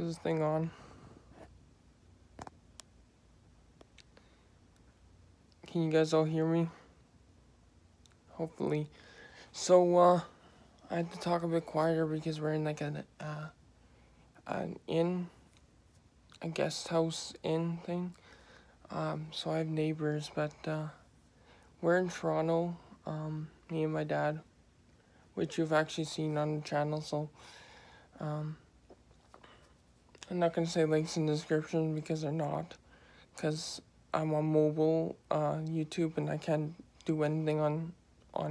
Is this thing on? Can you guys all hear me? Hopefully. So, I had to talk a bit quieter because we're in like an inn, a guest house inn thing. So I have neighbors, but we're in Toronto, me and my dad, which you've actually seen on the channel, so I'm not going to say links in the description because they're not, because I'm on mobile YouTube and I can't do anything on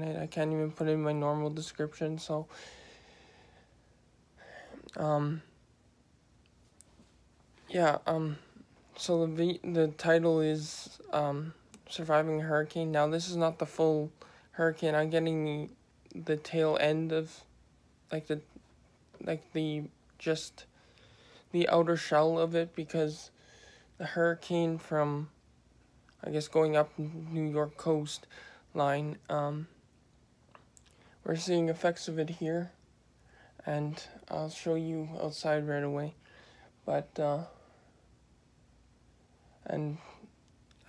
it. I can't even put it in my normal description, so yeah, so the title is Surviving a Hurricane. Now this is not the full hurricane. I'm getting the tail end of just the outer shell of it, because the hurricane from, I guess, going up New York coast line, we're seeing effects of it here, and I'll show you outside right away. But and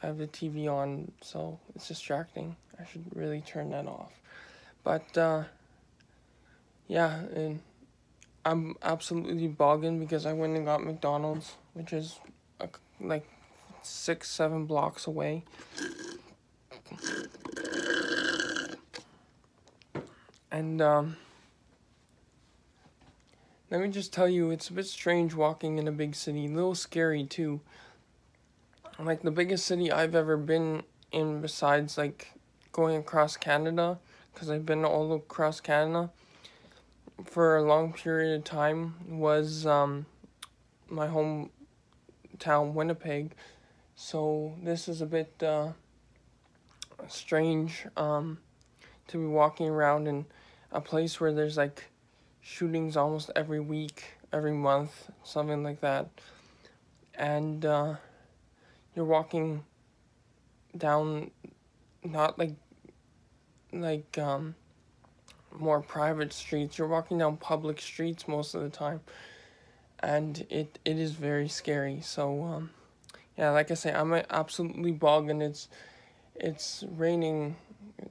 I have the TV on, so it's distracting. I should really turn that off. But yeah, and I'm absolutely bogging because I went and got McDonald's, which is like 6-7 blocks away. And let me just tell you, it's a bit strange walking in a big city, a little scary too. Like the biggest city I've ever been in, besides like going across Canada, because I've been all across Canada for a long period of time, was my hometown, Winnipeg. So this is a bit strange to be walking around in a place where there's like shootings almost every week, every month, something like that. And you're walking down not like more private streets. You're walking down public streets most of the time, and it is very scary. So yeah, like I say, I'm absolutely bogging. It's raining,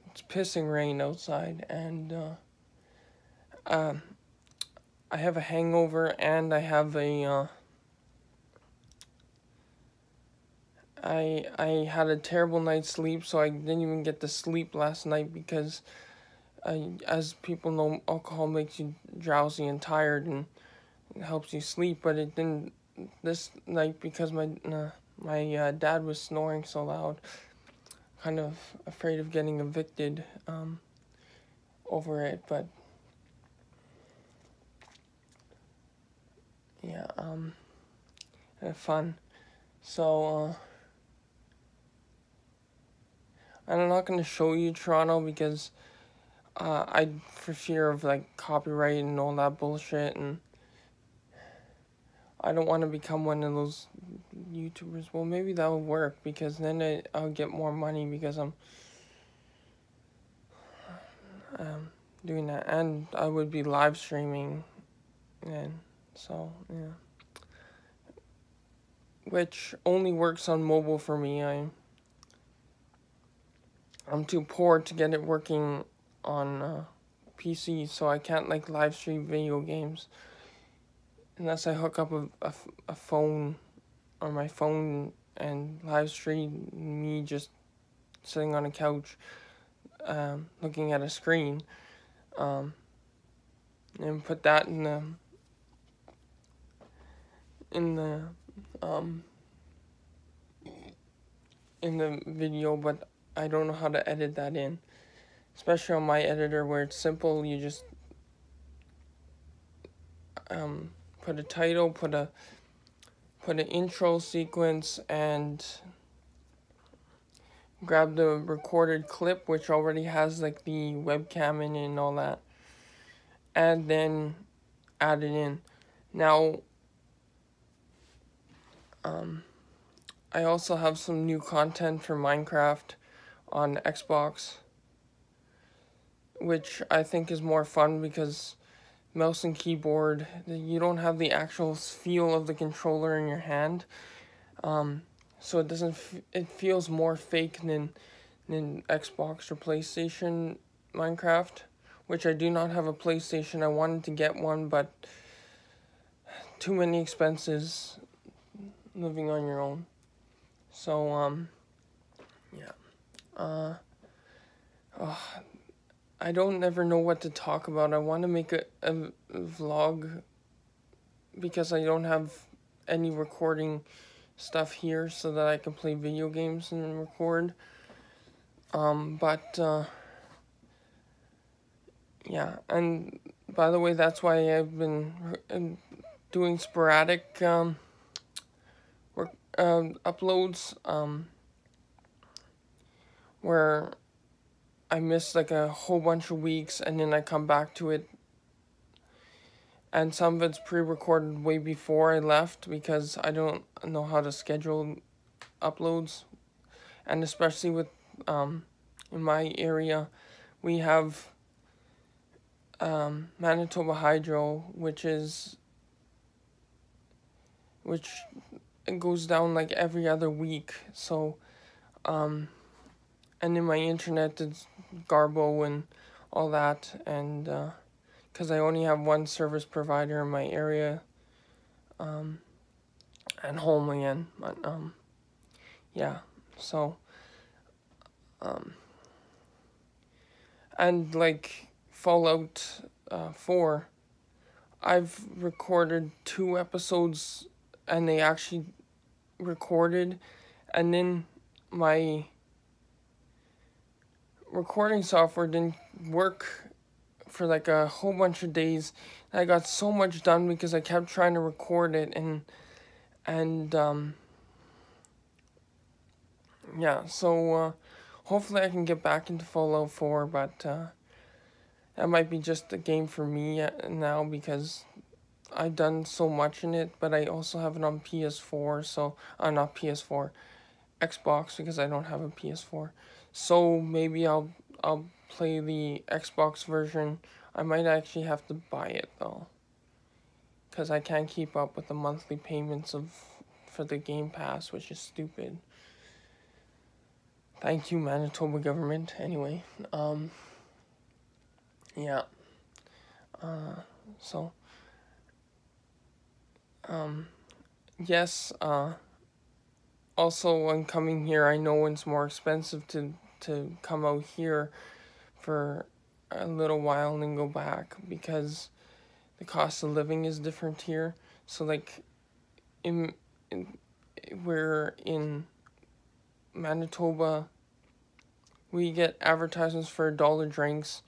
it's pissing rain outside, and I have a hangover, and I have a I had a terrible night's sleep, so I didn't even get to sleep last night because, as people know, alcohol makes you drowsy and tired and it helps you sleep, but it didn't this night because my dad was snoring so loud. Kind of afraid of getting evicted over it, but yeah, fun. So I'm not going to show you Toronto because for fear of like copyright and all that bullshit, and I don't want to become one of those YouTubers. Well, maybe that would work because then I'll get more money because I'm doing that, and I would be live streaming, and so yeah, which only works on mobile for me. I'm too poor to get it working on PC, so I can't like live stream video games unless I hook up a phone or my phone and live stream me just sitting on a couch looking at a screen, and put that in the video, but I don't know how to edit that in, especially on my editor where it's simple. You just put a title, put an intro sequence, and grab the recorded clip, which already has like the webcam in it and all that, and then add it in. Now I also have some new content for Minecraft on Xbox, which I think is more fun because mouse and keyboard. You don't have the actual feel of the controller in your hand. So it doesn't. It feels more fake than Xbox or PlayStation Minecraft, which I do not have a PlayStation. I wanted to get one, but too many expenses living on your own. So yeah. Oh, I don't never know what to talk about. I want to make a vlog because I don't have any recording stuff here so that I can play video games and record. But yeah, and by the way, that's why I've been doing sporadic uploads where I miss like a whole bunch of weeks and then I come back to it. And some of it's pre-recorded way before I left because I don't know how to schedule uploads. And especially with in my area, we have Manitoba Hydro, which it goes down like every other week. So and then my internet is Garbo and all that, and because I only have one service provider in my area, and home again, but yeah, so and like Fallout 4, I've recorded 2 episodes, and they actually recorded, and then my recording software didn't work for like a whole bunch of days. I got so much done because I kept trying to record it, and yeah, so hopefully I can get back into Fallout 4, but that might be just a game for me now because I've done so much in it, but I also have it on PS4, so not PS4, Xbox, because I don't have a PS4. So maybe I'll play the Xbox version. I might actually have to buy it though, because I can't keep up with the monthly payments for the Game Pass, which is stupid. Thank you, Manitoba government. Anyway, yeah. So, yes. Also, when coming here, I know it's more expensive to come out here for a little while and then go back because the cost of living is different here. So like we're in Manitoba, we get advertisements for $1 drinks,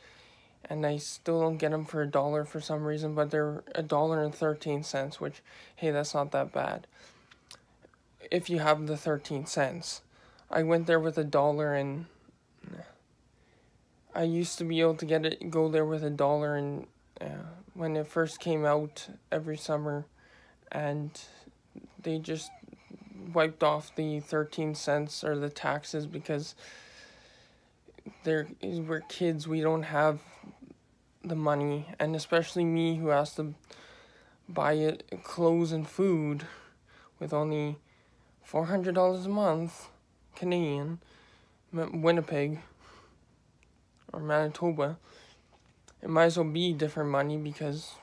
and I still don't get them for $1 for some reason, but they're $1.13, which, hey, that's not that bad if you have the 13 cents. I went there with $1, and I used to be able to go there with $1, and when it first came out every summer, and they just wiped off the 13 cents or the taxes because we're kids, we don't have the money, and especially me who has to buy it clothes and food with only $400 a month Canadian, Winnipeg or Manitoba. It might as well be different money because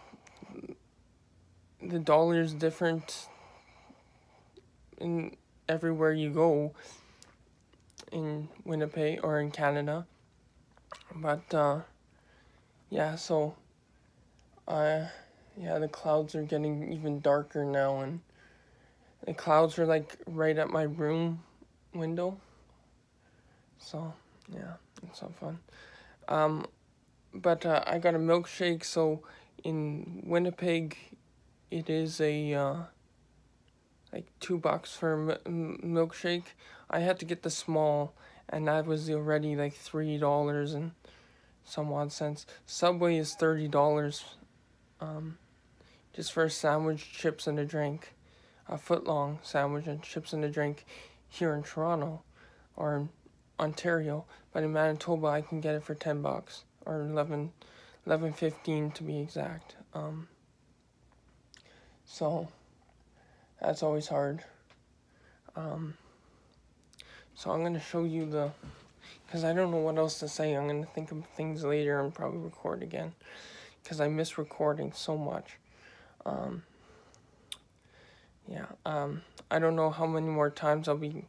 the dollar is different in everywhere you go in Winnipeg or in Canada. But yeah, so yeah, the clouds are getting even darker now, and the clouds are like right at my room window. So yeah, it's so fun. But I got a milkshake. So in Winnipeg, it is a like $2 for a milkshake. I had to get the small, and that was already like $3 and some odd cents. Subway is $30, just for a sandwich, chips, and a drink. A foot-long sandwich and chips and a drink here in Toronto or in Ontario. But in Manitoba, I can get it for $10 or $11.15 to be exact. So that's always hard. So I'm going to show you because I don't know what else to say. I'm going to think of things later and probably record again, because I miss recording so much. I don't know how many more times I'll be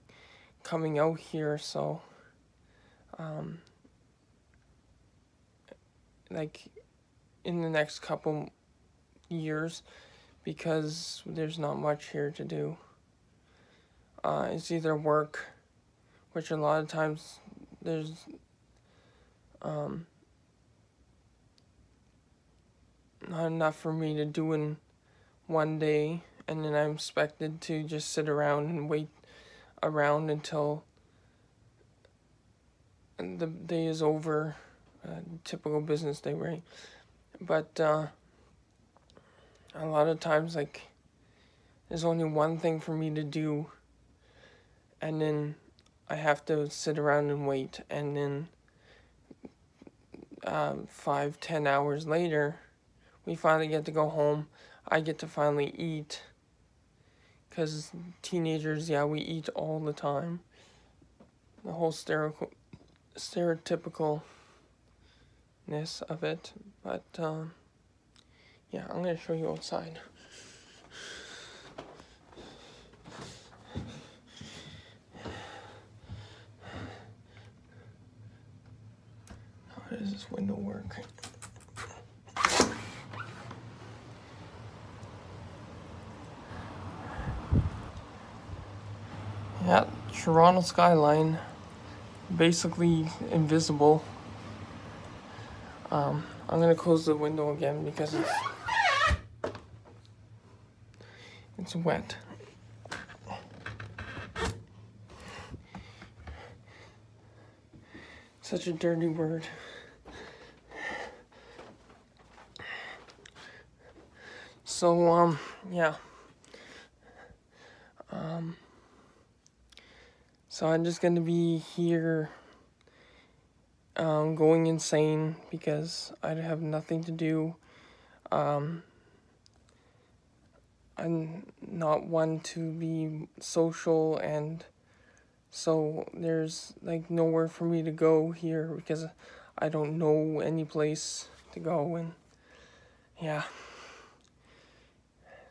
coming out here, so like in the next couple years, because there's not much here to do. It's either work, which a lot of times there's not enough for me to do in one day, and then I'm expected to just sit around and wait around until the day is over, typical business day, right? But a lot of times, like, there's only one thing for me to do, and then I have to sit around and wait, and then 5-10 hours later, we finally get to go home. I get to finally eat, because teenagers, we eat all the time. The whole stereotypicalness of it. But I'm going to show you outside. How does this window work? Yeah, Toronto skyline, basically invisible. I'm gonna close the window again because it's wet. Such a dirty word. So, so I'm just gonna be here, going insane because I have nothing to do. I'm not one to be social, and so there's like nowhere for me to go here because I don't know any place to go, and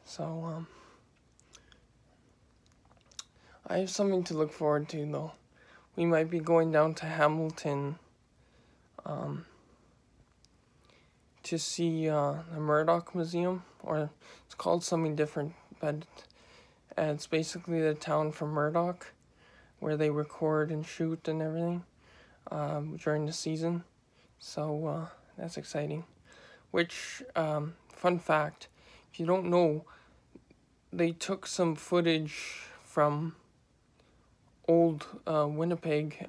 so I have something to look forward to though. We might be going down to Hamilton to see the Murdoch Museum, or it's called something different, but it's basically the town from Murdoch, where they record and shoot and everything during the season. So that's exciting. Which, fun fact, if you don't know, they took some footage from old Winnipeg.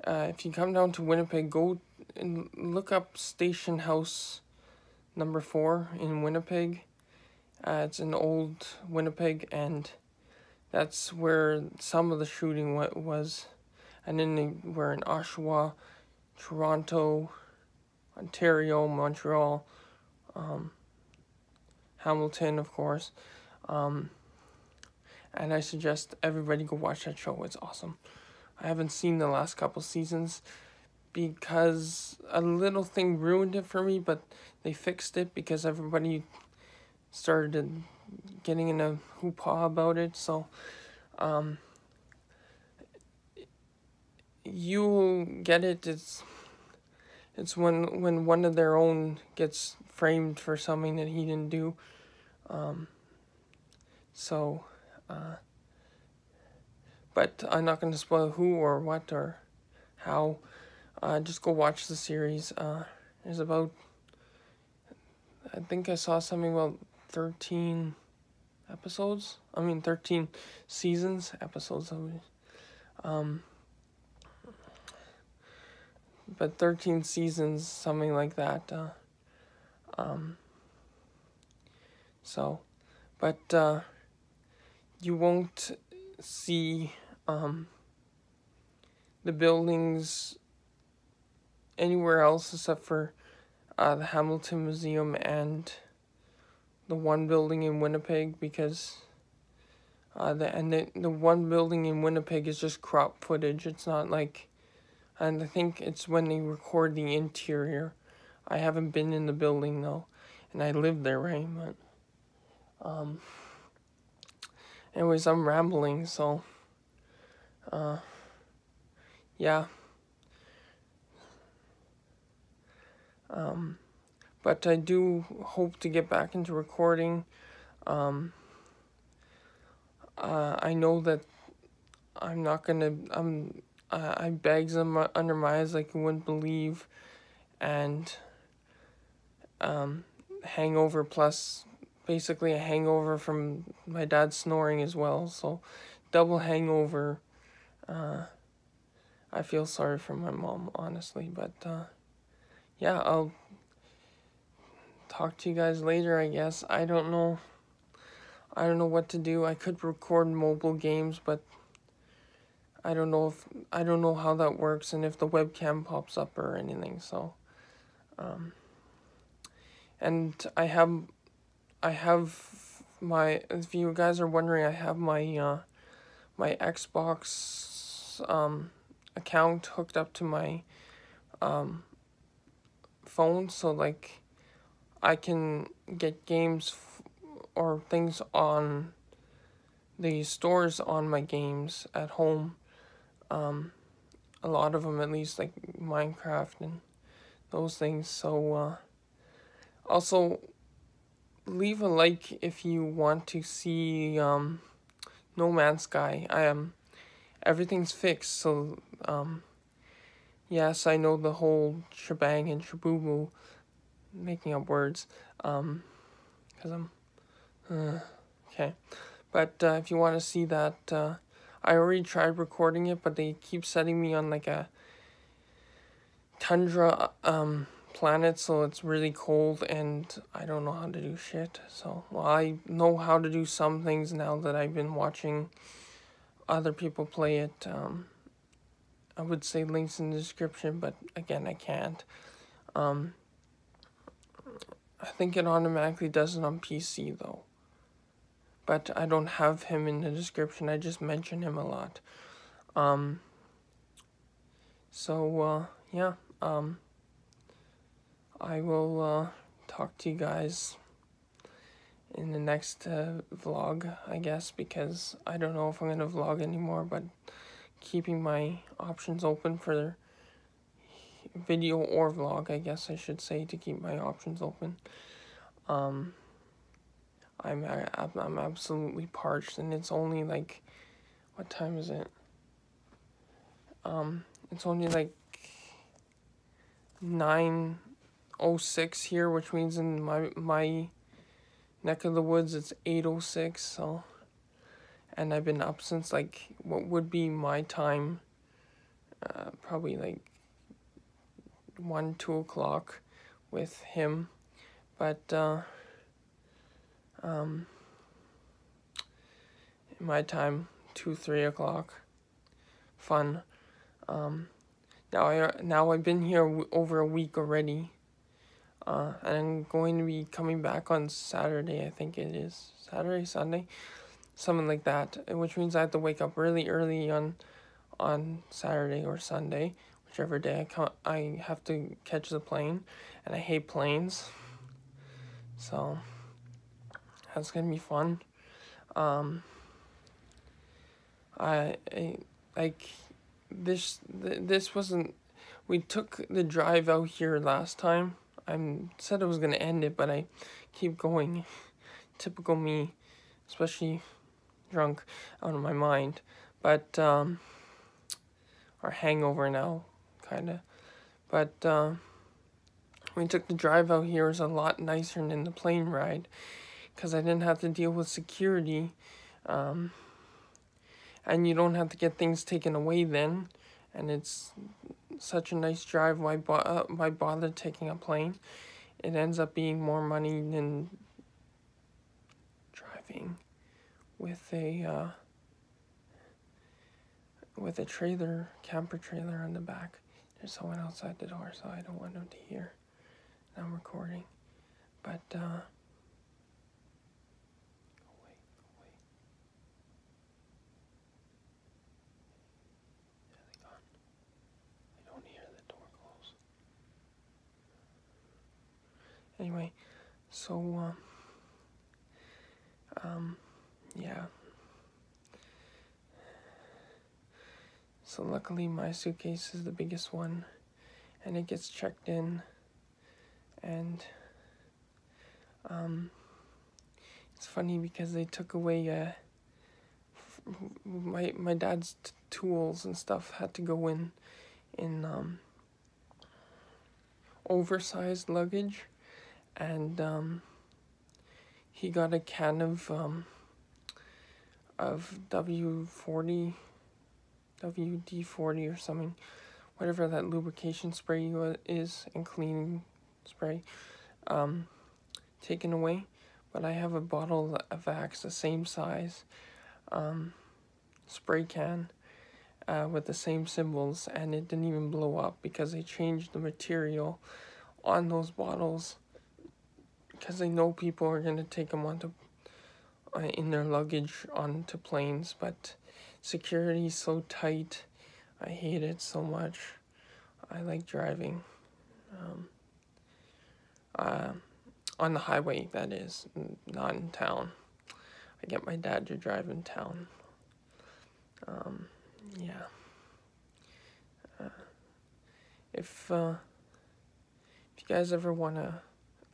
If you come down to Winnipeg, go and look up Station House number 4 in Winnipeg. It's in old Winnipeg, and that's where some of the shooting was. And then they were in Oshawa, Toronto, Ontario, Montreal, Hamilton, of course. And I suggest everybody go watch that show. It's awesome. I haven't seen the last couple seasons because a little thing ruined it for me, but they fixed it because everybody started getting in a hoopla about it. So you'll get it. It's when one of their own gets framed for something that he didn't do. But I'm not going to spoil who or what or how. Just go watch the series. There's about, I think I saw something about 13 episodes. 13 seasons, episodes. But 13 seasons, something like that. But you won't see the buildings anywhere else except for the Hamilton Museum and the one building in Winnipeg, because the one building in Winnipeg is just crop footage. It's not like, and I think it's when they record the interior. I haven't been in the building though, and I live there, right? But anyways, I'm rambling, so yeah. But I do hope to get back into recording. I know that I'm not gonna. I bags them under my eyes like you wouldn't believe, and hangover plus basically a hangover from my dad snoring as well. So double hangover. I feel sorry for my mom, honestly, but yeah, I'll talk to you guys later, I guess. I don't know what to do. I could record mobile games, but I don't know how that works and if the webcam pops up or anything. So and I have my, if you guys are wondering, I have my my Xbox account hooked up to my phone, so like I can get games or things on the stores on my games at home. A lot of them, at least, like Minecraft and those things. So also leave a like if you want to see No Man's Sky. Everything's fixed, so yes, I know the whole shebang and shabooboo, making up words, because I'm okay. But if you want to see that, I already tried recording it, but they keep setting me on like a tundra planet, so it's really cold and I don't know how to do shit. So, well, I know how to do some things now that I've been watching other people play it. I would say links in the description, but again, I can't. I think it automatically does it on PC though. But I don't have him in the description. I just mention him a lot. So yeah. I will talk to you guys in the next vlog, I guess, because I don't know if I'm gonna vlog anymore, but keeping my options open for video or vlog, I guess I should say, to keep my options open. I'm absolutely parched, and it's only like, what time is it? It's only like 9:06 here, which means in my neck of the woods it's 8:06. So, and I've been up since like what would be my time, probably like 1-2 o'clock with him, but in my time 2-3 o'clock. Fun. Now I've been here over a week already, and I'm going to be coming back on Saturday. I think it is Saturday, Sunday, something like that. Which means I have to wake up really early on Saturday or Sunday, whichever day I have to catch the plane, and I hate planes. So that's gonna be fun. I like this wasn't, we took the drive out here last time. I said I was gonna end it, but I keep going. Typical me, especially drunk out of my mind, but or hangover now, kinda. But we took the drive out here, is a lot nicer than the plane ride, because I didn't have to deal with security, and you don't have to get things taken away then, and it's such a nice drive. Why bother taking a plane? It ends up being more money than driving with a camper trailer on the back. There's someone outside the door, so I don't want them to hear. I'm recording. But, go away. There they gone. I don't hear the door close. Anyway, so, yeah. So luckily my suitcase is the biggest one, and it gets checked in, and, it's funny because they took away, my dad's tools and stuff had to go in oversized luggage, and he got a can of WD-40 or something, whatever that lubrication spray is, and cleaning spray, taken away. But I have a bottle of Axe, the same size, spray can, with the same symbols, and it didn't even blow up because they changed the material on those bottles because they know people are going to take them onto in their luggage onto planes. But security is so tight. I hate it so much. I like driving on the highway, that is, not in town. I get my dad to drive in town. Yeah. If you guys ever want to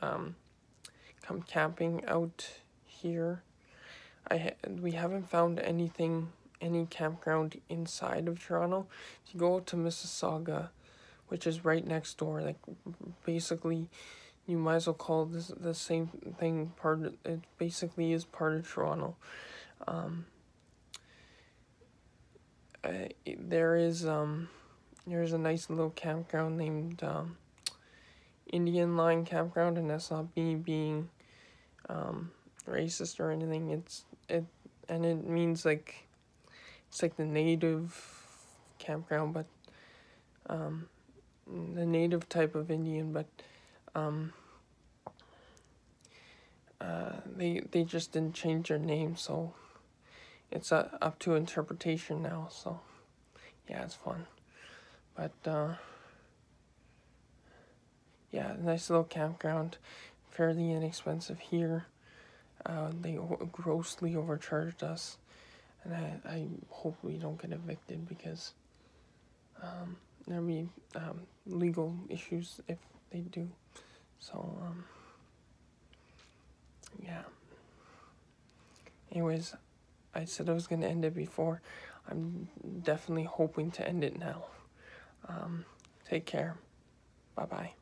come camping out here, we haven't found any campground inside of Toronto. If you go to Mississauga, which is right next door, like basically you might as well call this the same thing. It basically is part of Toronto. There's a nice little campground named Indian Line Campground, and that's not me being racist or anything. It means like it's like the native campground, but the native type of Indian, but they just didn't change their name, so it's up to interpretation now. So yeah, it's fun. But yeah, nice little campground, fairly inexpensive here. They grossly overcharged us, and I hope we don't get evicted because there'll be legal issues if they do. So yeah. Anyways, I said I was gonna end it before. I'm definitely hoping to end it now. Take care. Bye-bye.